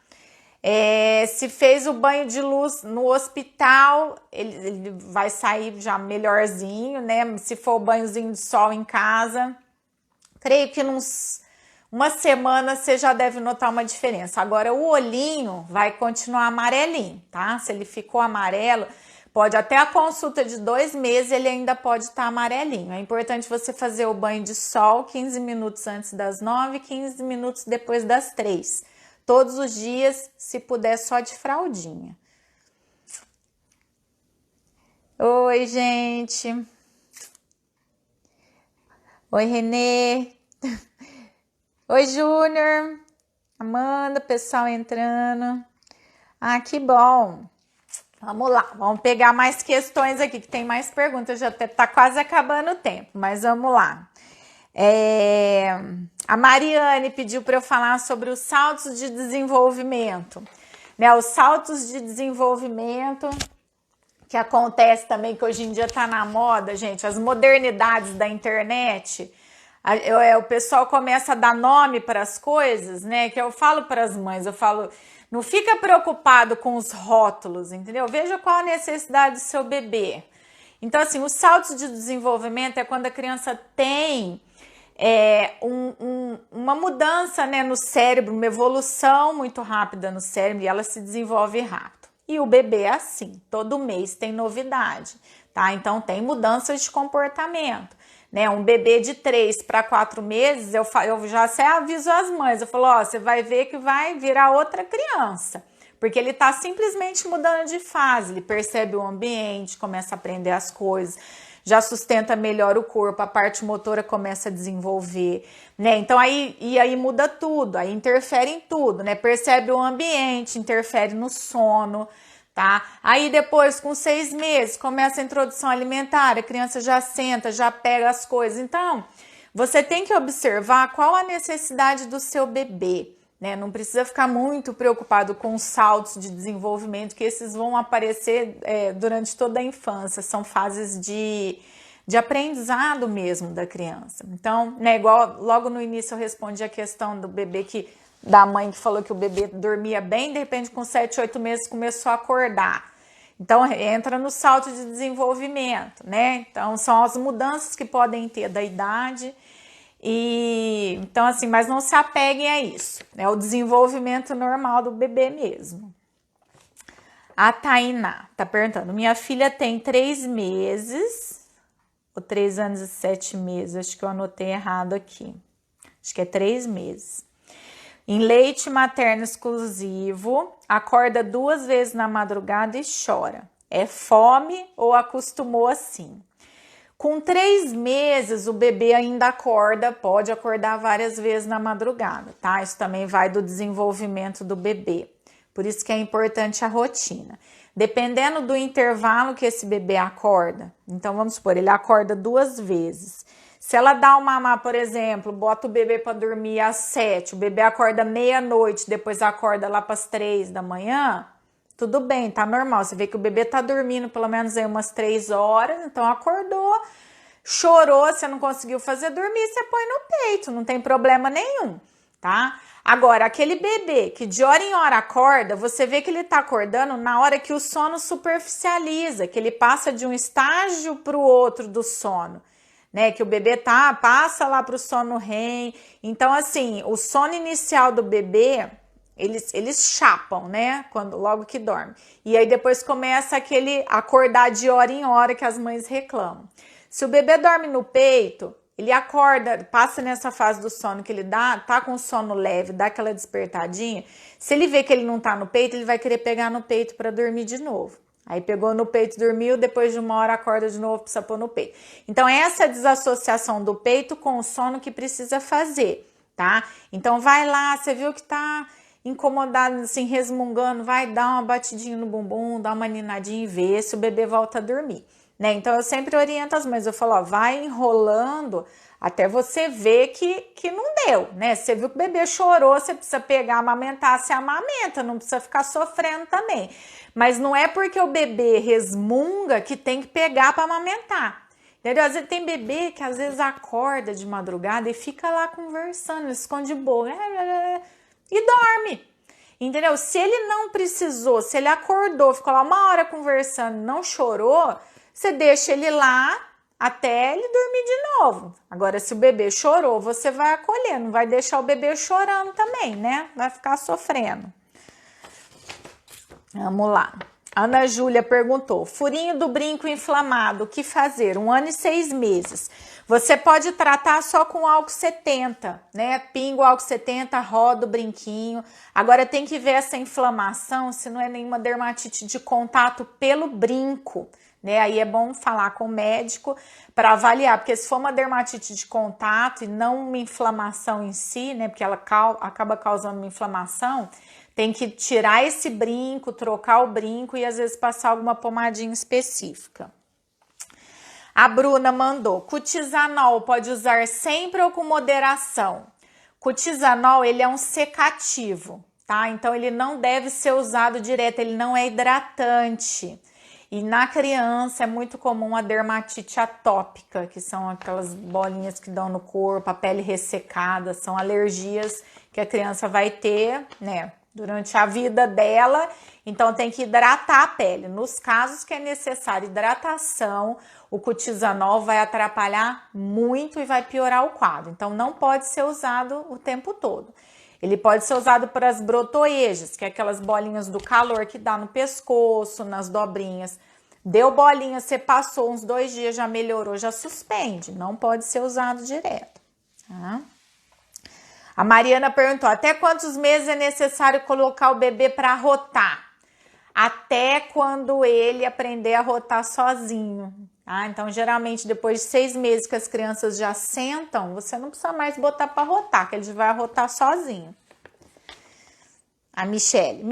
Se fez o banho de luz no hospital, ele vai sair já melhorzinho, né? Se for o banhozinho de sol em casa, creio que uma semana você já deve notar uma diferença. Agora, o olhinho vai continuar amarelinho, tá? Se ele ficou amarelo, pode até a consulta de 2 meses, ele ainda pode estar amarelinho. É importante você fazer o banho de sol 15 minutos antes das 9, 15 minutos depois das 3. Todos os dias, se puder, só de fraldinha. Oi, gente. Oi, Renê. Oi, Júnior. Amanda, pessoal entrando. Que bom. Vamos lá, vamos pegar mais questões aqui, que tem mais perguntas. Já até tá quase acabando o tempo, mas vamos lá. A Mariane pediu para eu falar sobre os saltos de desenvolvimento, né? Os saltos de desenvolvimento que acontece também, que hoje em dia tá na moda, gente, as modernidades da internet. O pessoal começa a dar nome para as coisas, né? Que eu falo para as mães, eu falo, não fica preocupado com os rótulos, entendeu? Veja qual a necessidade do seu bebê. Então, assim, os saltos de desenvolvimento é quando a criança tem uma mudança, né, no cérebro, uma evolução muito rápida no cérebro e ela se desenvolve rápido. E o bebê é assim, todo mês tem novidade, tá? Então tem mudanças de comportamento, né? Um bebê de 3 para 4 meses, eu já até aviso as mães, eu falo, ó, você vai ver que vai virar outra criança, porque ele tá simplesmente mudando de fase, ele percebe o ambiente, começa a aprender as coisas, já sustenta melhor o corpo, a parte motora começa a desenvolver, né? Então aí muda tudo, aí interfere em tudo, né? Percebe o ambiente, interfere no sono, tá? Aí depois, com 6 meses, começa a introdução alimentar, a criança já senta, já pega as coisas. Então, você tem que observar qual a necessidade do seu bebê, né? Não precisa ficar muito preocupado com os saltos de desenvolvimento, que esses vão aparecer durante toda a infância, são fases de aprendizado mesmo da criança. Então, né, igual logo no início eu respondi a questão do bebê da mãe que falou que o bebê dormia bem, de repente com 7, 8 meses começou a acordar. Então, entra no salto de desenvolvimento, né? Então, são as mudanças que podem ter da idade. E então, assim, mas não se apeguem a isso. É o desenvolvimento normal do bebê mesmo. A Tainá tá perguntando: minha filha tem 3 meses, ou 3 anos e 7 meses, acho que eu anotei errado aqui. Acho que é 3 meses. Em leite materno exclusivo, acorda 2 vezes na madrugada e chora. É fome ou acostumou assim? Com 3 meses, o bebê ainda acorda, pode acordar várias vezes na madrugada, tá? Isso também vai do desenvolvimento do bebê. Por isso que é importante a rotina. Dependendo do intervalo que esse bebê acorda, então vamos supor, ele acorda 2 vezes. Se ela dá uma mamar, por exemplo, bota o bebê para dormir às 7, o bebê acorda meia-noite, depois acorda lá para as 3 da manhã, tudo bem, tá normal. Você vê que o bebê tá dormindo pelo menos aí umas 3 horas, então acordou, chorou, você não conseguiu fazer dormir, você põe no peito, não tem problema nenhum, tá? Agora, aquele bebê que de hora em hora acorda, você vê que ele tá acordando na hora que o sono superficializa, que ele passa de um estágio para o outro do sono, né? Que o bebê passa lá para o sono REM. Então, assim, o sono inicial do bebê, eles chapam, né? Logo que dorme. E aí depois começa aquele acordar de hora em hora que as mães reclamam. Se o bebê dorme no peito, ele acorda, passa nessa fase do sono que ele tá com sono leve, dá aquela despertadinha. Se ele vê que ele não tá no peito, ele vai querer pegar no peito para dormir de novo. Aí pegou no peito, dormiu, depois de uma hora acorda de novo, precisa pôr no peito. Então, essa desassociação do peito com o sono que precisa fazer, tá? Então, vai lá, você viu que tá incomodado, assim, resmungando, vai dar uma batidinha no bumbum, dá uma ninadinha e vê se o bebê volta a dormir, né? Então, eu sempre oriento as mães, eu falo, ó, vai enrolando até você ver que não deu, né? Você viu que o bebê chorou, você precisa pegar, amamentar, se amamenta, não precisa ficar sofrendo também. Mas não é porque o bebê resmunga que tem que pegar para amamentar. Entendeu? Às vezes tem bebê que às vezes acorda de madrugada e fica lá conversando, esconde boca e dorme. Entendeu? Se ele não precisou, se ele acordou, ficou lá uma hora conversando, não chorou, você deixa ele lá até ele dormir de novo. Agora, se o bebê chorou, você vai acolher, não vai deixar o bebê chorando também, né? Vai ficar sofrendo. Vamos lá. Ana Júlia perguntou: furinho do brinco inflamado, o que fazer? 1 ano e 6 meses. Você pode tratar só com álcool 70, né? Pinga o álcool 70, roda o brinquinho. Agora tem que ver essa inflamação, se não é nenhuma dermatite de contato pelo brinco, né? Aí é bom falar com o médico para avaliar, porque se for uma dermatite de contato e não uma inflamação em si, né? Porque ela acaba causando uma inflamação, tem que tirar esse brinco, trocar o brinco e às vezes passar alguma pomadinha específica. A Bruna mandou: Cutizanol pode usar sempre ou com moderação? Cutizanol, ele é um secativo, tá? Então ele não deve ser usado direto, ele não é hidratante. E na criança é muito comum a dermatite atópica, que são aquelas bolinhas que dão no corpo, a pele ressecada, são alergias que a criança vai ter, né, durante a vida dela. Então tem que hidratar a pele. Nos casos que é necessária hidratação, o cutizanol vai atrapalhar muito e vai piorar o quadro. Então não pode ser usado o tempo todo. Ele pode ser usado para as brotoejas, que é aquelas bolinhas do calor que dá no pescoço, nas dobrinhas. Deu bolinha, você passou uns 2 dias, já melhorou, já suspende. Não pode ser usado direto, tá? A Mariana perguntou: até quantos meses é necessário colocar o bebê para rotar? Até quando ele aprender a rotar sozinho, tá? Então, geralmente, depois de 6 meses que as crianças já sentam, você não precisa mais botar para rotar, que ele vai rotar sozinho. A Michele: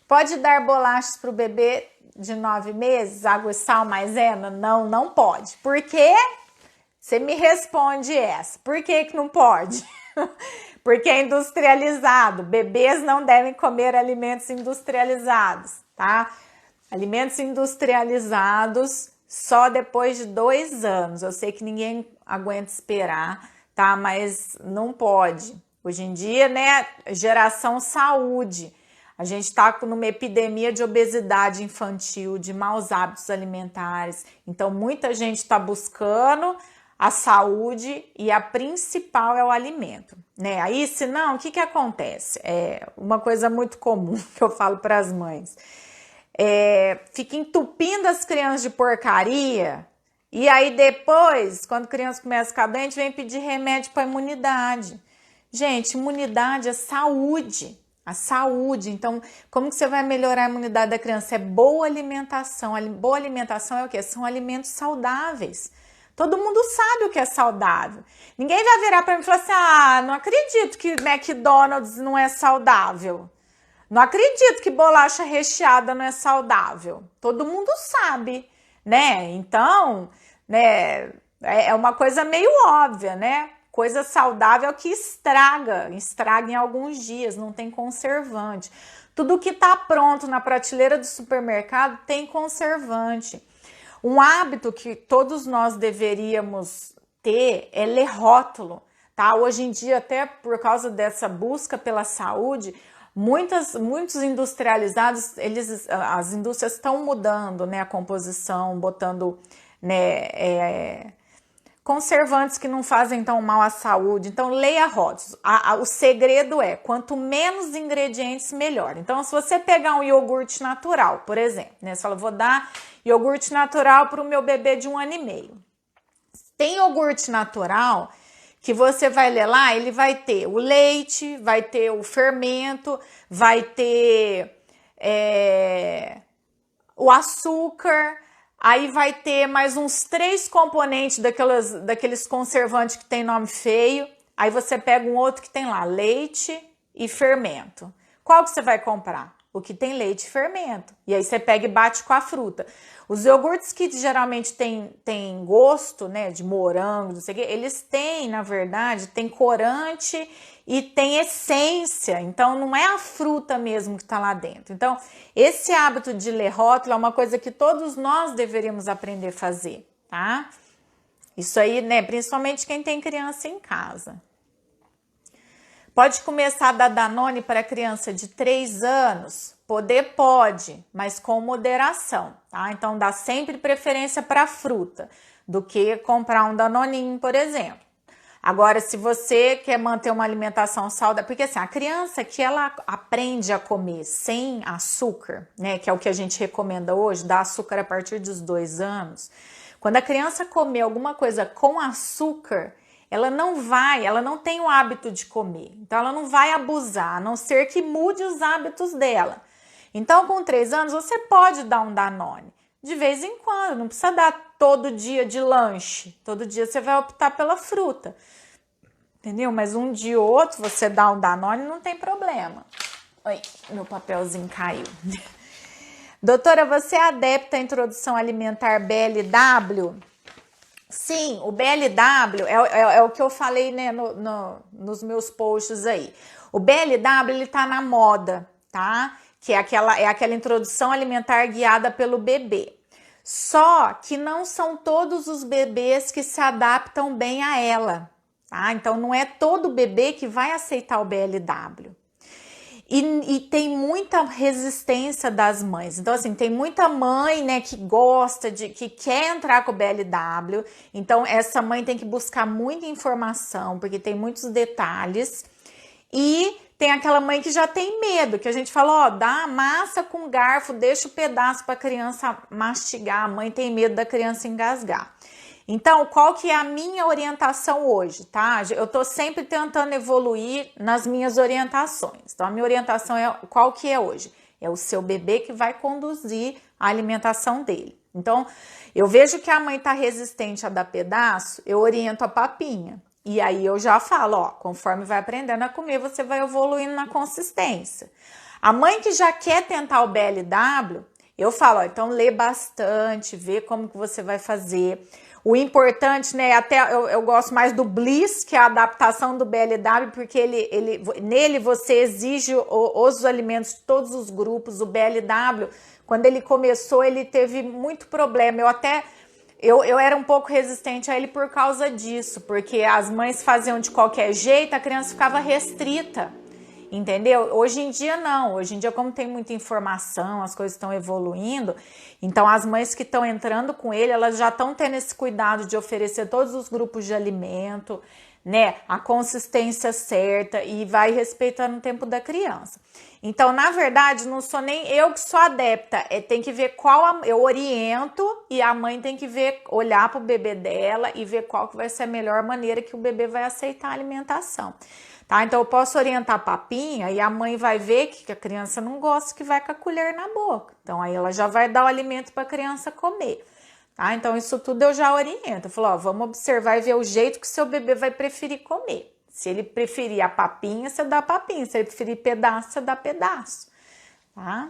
pode dar bolachas para o bebê de 9 meses, água e sal, maisena? Não, não pode. Por quê? Você me responde essa. Por que que não pode? Porque é industrializado. Bebês não devem comer alimentos industrializados, tá? Alimentos industrializados só depois de 2 anos. Eu sei que ninguém aguenta esperar, tá? Mas não pode. Hoje em dia, né, geração saúde. A gente está numa epidemia de obesidade infantil, de maus hábitos alimentares. Então, muita gente está buscando a saúde e a principal é o alimento, né? Aí, se não, o que acontece? É uma coisa muito comum que eu falo para as mães. Fica entupindo as crianças de porcaria e aí depois, quando a criança começa a ficar doente, vem pedir remédio para imunidade. Gente, imunidade é saúde. A saúde, então, como que você vai melhorar a imunidade da criança? É boa alimentação. Boa alimentação é o quê? São alimentos saudáveis. Todo mundo sabe o que é saudável. Ninguém vai virar para mim e falar assim, não acredito que McDonald's não é saudável. Não acredito que bolacha recheada não é saudável. Todo mundo sabe, né? Então, né, é uma coisa meio óbvia, né? Coisa saudável que estraga em alguns dias, não tem conservante. Tudo que está pronto na prateleira do supermercado tem conservante. Um hábito que todos nós deveríamos ter é ler rótulo, tá? Hoje em dia, até por causa dessa busca pela saúde, muitos industrializados, as indústrias estão mudando, né, a composição, botando, né, conservantes que não fazem tão mal à saúde. Então, leia rótulos. O segredo é, quanto menos ingredientes, melhor. Então, se você pegar um iogurte natural, por exemplo, né? Você fala, vou dar iogurte natural para o meu bebê de 1 ano e meio. Tem iogurte natural que você vai ler lá, ele vai ter o leite, vai ter o fermento, vai ter o açúcar, aí vai ter mais uns 3 componentes daqueles conservantes que tem nome feio. Aí você pega um outro que tem lá leite e fermento. Qual que você vai comprar? O que tem leite e fermento. E aí você pega e bate com a fruta. Os iogurtes que geralmente tem gosto, né, de morango, não sei o quê, eles têm, na verdade, tem corante e tem essência. Então, não é a fruta mesmo que está lá dentro. Então, esse hábito de ler rótulo é uma coisa que todos nós deveríamos aprender a fazer, tá? Isso aí, né, principalmente quem tem criança em casa. Pode começar a dar Danone para criança de 3 anos? Poder pode, mas com moderação, tá? Então, dá sempre preferência para fruta, do que comprar um Danoninho, por exemplo. Agora, se você quer manter uma alimentação saudável, porque assim, a criança que ela aprende a comer sem açúcar, né, que é o que a gente recomenda hoje, dar açúcar a partir dos 2 anos, quando a criança comer alguma coisa com açúcar, ela não tem o hábito de comer, então ela não vai abusar, a não ser que mude os hábitos dela. Então, com 3 anos, você pode dar um Danone, de vez em quando, não precisa dar todo dia de lanche, todo dia você vai optar pela fruta, entendeu? Mas um dia ou outro você dá um Danone, não tem problema. Oi, meu papelzinho caiu. Doutora, você é adepta à introdução alimentar BLW? Sim, o BLW é o que eu falei, né, nos meus posts aí. O BLW, ele tá na moda, tá? Que é aquela introdução alimentar guiada pelo bebê. Só que não são todos os bebês que se adaptam bem a ela, tá? Então, não é todo bebê que vai aceitar o BLW. E tem muita resistência das mães. Então, assim, tem muita mãe, né, que gosta, que quer entrar com o BLW. Então, essa mãe tem que buscar muita informação, porque tem muitos detalhes. E tem aquela mãe que já tem medo, que a gente fala, ó, dá a massa com garfo, deixa o pedaço para a criança mastigar. A mãe tem medo da criança engasgar. Então, qual que é a minha orientação hoje, tá? Eu tô sempre tentando evoluir nas minhas orientações. Então, a minha orientação é qual que é hoje? É o seu bebê que vai conduzir a alimentação dele. Então, eu vejo que a mãe tá resistente a dar pedaço, eu oriento a papinha. E aí eu já falo, ó, conforme vai aprendendo a comer, você vai evoluindo na consistência. A mãe que já quer tentar o BLW, eu falo, ó, então lê bastante, vê como que você vai fazer. O importante, né, até eu gosto mais do Bliss, que é a adaptação do BLW, porque nele você exige os alimentos de todos os grupos. O BLW, quando ele começou, ele teve muito problema. Eu era um pouco resistente a ele por causa disso, porque as mães faziam de qualquer jeito, a criança ficava restrita. entendeu? Hoje em dia não, hoje em dia como tem muita informação, as coisas estão evoluindo, então as mães que estão entrando com ele, elas já estão tendo esse cuidado de oferecer todos os grupos de alimento, né, a consistência certa e vai respeitando o tempo da criança. Então, na verdade, não sou nem eu que sou adepta, tem que ver eu oriento e a mãe tem que olhar para o bebê dela e ver qual que vai ser a melhor maneira que o bebê vai aceitar a alimentação. Tá? Então, eu posso orientar a papinha e a mãe vai ver que a criança não gosta, que vai com a colher na boca. Então, aí ela já vai dar o alimento para a criança comer. Tá? Então, isso tudo eu já oriento. Eu falo, ó, vamos observar e ver o jeito que o seu bebê vai preferir comer. Se ele preferir a papinha, você dá papinha. Se ele preferir pedaço, você dá pedaço. Tá?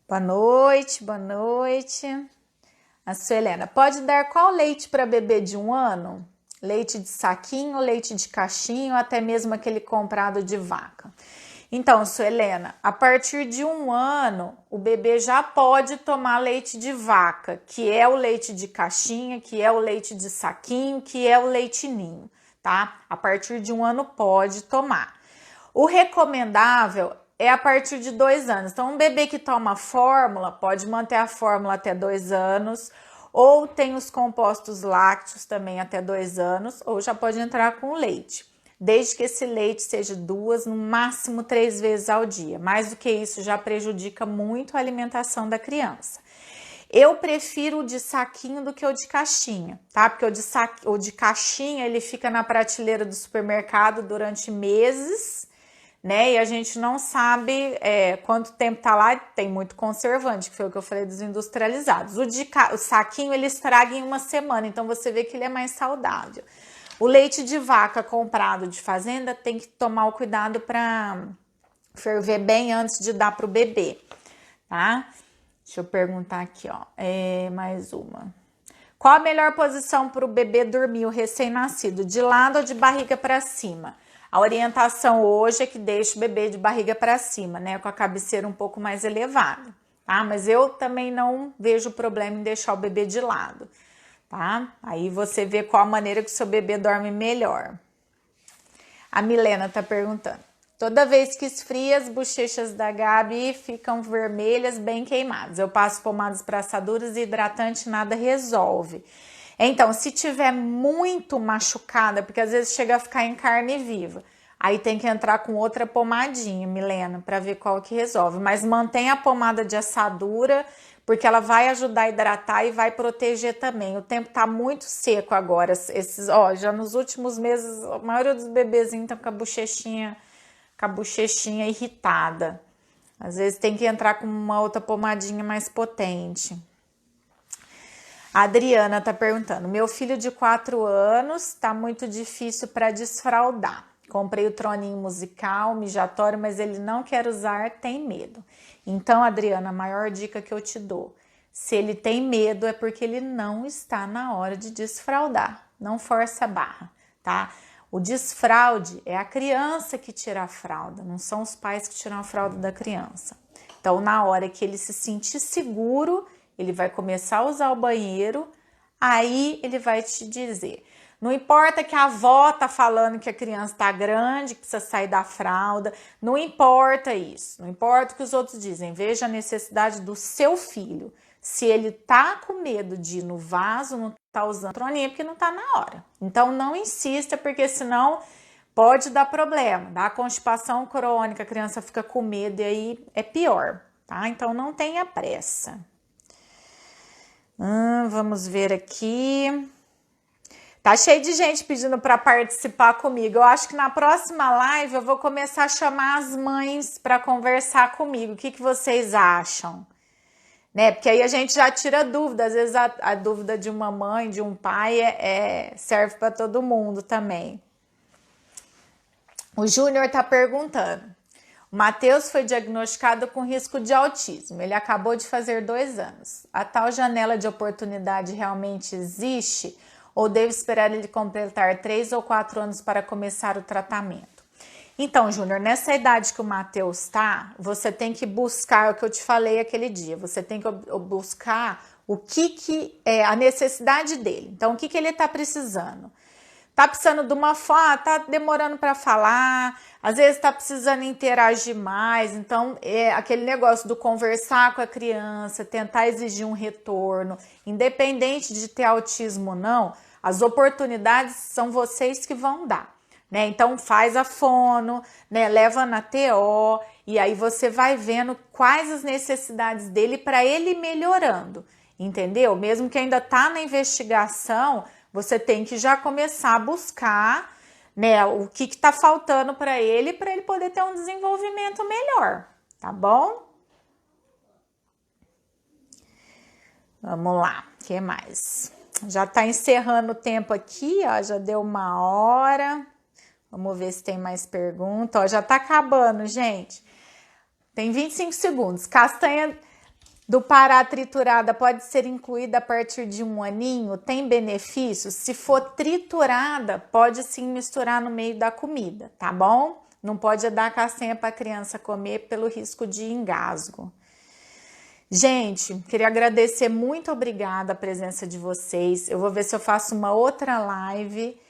Boa noite, boa noite. A Suelena, pode dar qual leite para bebê de 1 ano? Leite de saquinho, leite de caixinho, até mesmo aquele comprado de vaca. Então, Suelena, a partir de 1 ano, o bebê já pode tomar leite de vaca, que é o leite de caixinha, que é o leite de saquinho, que é o leite ninho, tá? A partir de 1 ano pode tomar. O recomendável é a partir de 2 anos. Então, um bebê que toma fórmula, pode manter a fórmula até 2 anos, ou tem os compostos lácteos também até 2 anos, ou já pode entrar com leite. Desde que esse leite seja 2, no máximo 3 vezes ao dia. Mais do que isso já prejudica muito a alimentação da criança. Eu prefiro o de saquinho do que o de caixinha, tá? Porque o de caixinha ele fica na prateleira do supermercado durante meses, né? E a gente não sabe quanto tempo tá lá, tem muito conservante, que foi o que eu falei dos industrializados. O saquinho ele estraga em 1 semana, então você vê que ele é mais saudável. O leite de vaca comprado de fazenda tem que tomar o cuidado para ferver bem antes de dar para o bebê, tá? Deixa eu perguntar aqui, ó, mais uma. Qual a melhor posição para o bebê dormir, o recém-nascido, de lado ou de barriga para cima? A orientação hoje é que deixe o bebê de barriga para cima, né, com a cabeceira um pouco mais elevada, tá? Mas eu também não vejo problema em deixar o bebê de lado. Tá? Aí você vê qual a maneira que o seu bebê dorme melhor. A Milena tá perguntando. Toda vez que esfria, as bochechas da Gabi ficam vermelhas, bem queimadas. Eu passo pomadas para assaduras e hidratante, nada resolve. Então, se tiver muito machucada, porque às vezes chega a ficar em carne viva, aí tem que entrar com outra pomadinha, Milena, para ver qual que resolve. Mas mantém a pomada de assadura, porque ela vai ajudar a hidratar e vai proteger também. O tempo tá muito seco agora. Já nos últimos meses, a maioria dos bebezinhos estão com a bochechinha irritada. Às vezes tem que entrar com uma outra pomadinha mais potente. A Adriana tá perguntando, meu filho de 4 anos tá muito difícil para desfraldar. Comprei o troninho musical, mijatório, mas ele não quer usar, tem medo. Então, Adriana, a maior dica que eu te dou, se ele tem medo é porque ele não está na hora de desfraldar. Não força a barra, tá? O desfraude é a criança que tira a fralda, não são os pais que tiram a fralda da criança. Então, na hora que ele se sentir seguro, ele vai começar a usar o banheiro, aí ele vai te dizer. Não importa que a avó tá falando que a criança tá grande, que precisa sair da fralda, não importa isso, não importa o que os outros dizem, veja a necessidade do seu filho. Se ele tá com medo de ir no vaso, não tá usando troninha, porque não tá na hora. Então não insista, porque senão pode dar problema, dá constipação crônica, a criança fica com medo e aí é pior, tá? Então não tenha pressa. Vamos ver aqui. Tá cheio de gente pedindo para participar comigo. Eu acho que na próxima live eu vou começar a chamar as mães para conversar comigo. O que vocês acham? Né? Porque aí a gente já tira dúvida. Às vezes a dúvida de uma mãe, de um pai serve para todo mundo também. O Júnior tá perguntando. O Matheus foi diagnosticado com risco de autismo. Ele acabou de fazer 2 anos. A tal janela de oportunidade realmente existe? Ou devo esperar ele completar 3 ou 4 anos para começar o tratamento? Então, Júnior, nessa idade que o Matheus está, você tem que buscar, é o que eu te falei aquele dia, você tem que buscar o que é a necessidade dele. Então, o que ele está precisando? Tá precisando de uma foto, tá demorando para falar, às vezes tá precisando interagir mais, então é aquele negócio do conversar com a criança, tentar exigir um retorno, independente de ter autismo ou não, as oportunidades são vocês que vão dar, né? Então faz a fono, né? Leva na TO e aí você vai vendo quais as necessidades dele para ele ir melhorando, entendeu? Mesmo que ainda tá na investigação, você tem que já começar a buscar, né, o que está faltando para ele poder ter um desenvolvimento melhor, tá bom? Vamos lá, o que mais? Já está encerrando o tempo aqui, ó, já deu 1 hora. Vamos ver se tem mais pergunta. Ó, já está acabando, gente. Tem 25 segundos. Castanha do Pará triturada pode ser incluída a partir de 1 aninho? Tem benefícios? Se for triturada, pode sim misturar no meio da comida, tá bom? Não pode dar castanha para a criança comer pelo risco de engasgo. Gente, queria agradecer, muito obrigada a presença de vocês. Eu vou ver se eu faço uma outra live